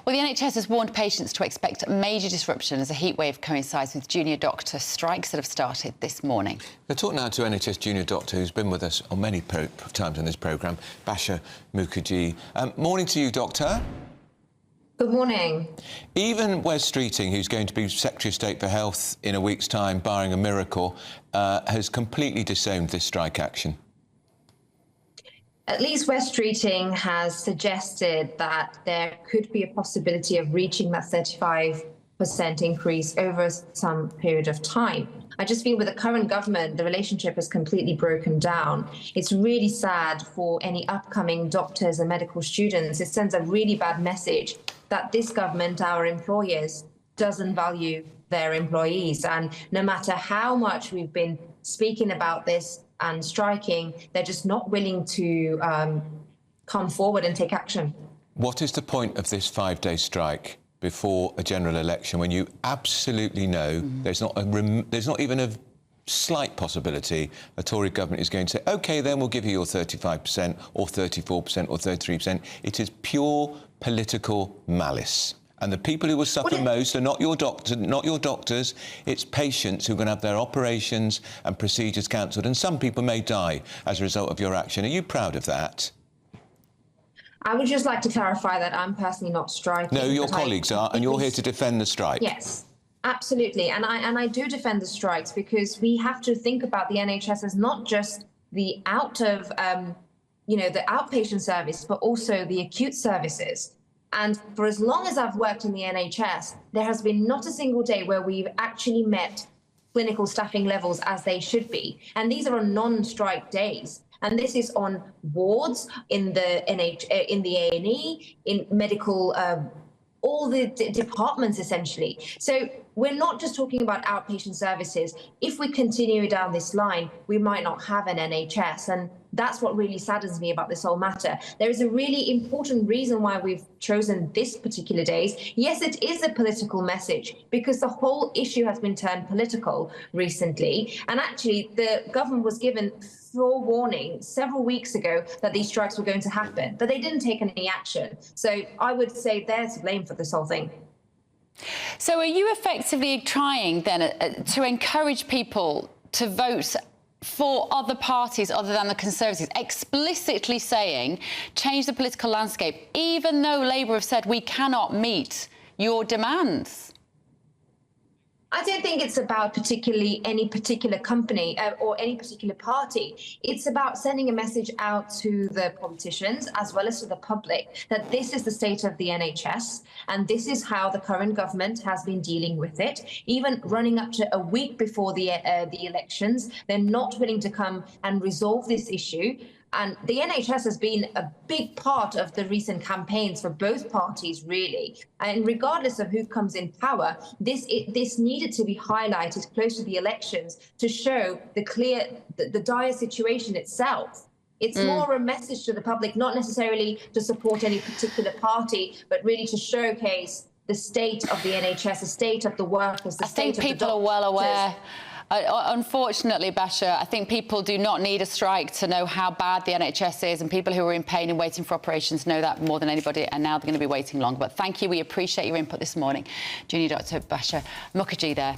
Well, the NHS has warned patients to expect major disruption as a heatwave coincides with junior doctor strikes that have started this morning. We'll talk now to NHS junior doctor who's been with us on many times on this programme, Basha Mukherjee. Morning to you, doctor. Good morning. Even Wes Streeting, who's going to be Secretary of State for Health in a week's time, barring a miracle, has completely disowned this strike action. At least Wes Streeting has suggested that there could be a possibility of reaching that 35% increase over some period of time. I just feel with the current government, the relationship has completely broken down. It's really sad for any upcoming doctors and medical students. It sends a really bad message that this government, our employers, doesn't value their employees. And no matter how much we've been speaking about this and striking, they're just not willing to come forward and take action. What is the point of this 5-day strike before a general election when you absolutely know there's not even a slight possibility a Tory government is going to say, OK, then we'll give you your 35% or 34% or 33%. It is pure political malice. And the people who will suffer most are not your doctors, it's patients who are going to have their operations and procedures cancelled. And some people may die as a result of your action. Are you proud of that? I would just like to clarify that I'm personally not striking. No, your colleagues are, and you're here to defend the strike. Yes, absolutely. And I do defend the strikes because we have to think about the NHS as not just the the outpatient service, but also the acute services. And for as long as I've worked in the NHS, there has been not a single day where we've actually met clinical staffing levels as they should be. And these are on non-strike days. And this is on wards, in the A&E, in medical, all the departments, essentially. So we're not just talking about outpatient services. If we continue down this line, we might not have an NHS. And that's what really saddens me about this whole matter. There is a really important reason why we've chosen this particular days. Yes, it is a political message because the whole issue has been turned political recently. And actually, the government was given forewarning several weeks ago that these strikes were going to happen, but they didn't take any action. So I would say they're to blame for this whole thing. So are you effectively trying then to encourage people to vote for other parties other than the Conservatives, explicitly saying change the political landscape, even though Labour have said we cannot meet your demands? I don't think it's about particularly any particular company or any particular party. It's about sending a message out to the politicians as well as to the public that this is the state of the NHS and this is how the current government has been dealing with it. Even running up to a week before the elections, they're not willing to come and resolve this issue. And the NHS has been a big part of the recent campaigns for both parties, really. And regardless of who comes in power, this needed to be highlighted close to the elections to show the dire situation itself. It's more a message to the public, not necessarily to support any particular party, but really to showcase the state of the NHS, the state of the workers, the state of the doctors. I think people are well aware. Unfortunately, Basha, I think people do not need a strike to know how bad the NHS is, and people who are in pain and waiting for operations know that more than anybody, and now they're going to be waiting longer. But thank you. We appreciate your input this morning. Junior Dr. Basha Mukherjee there.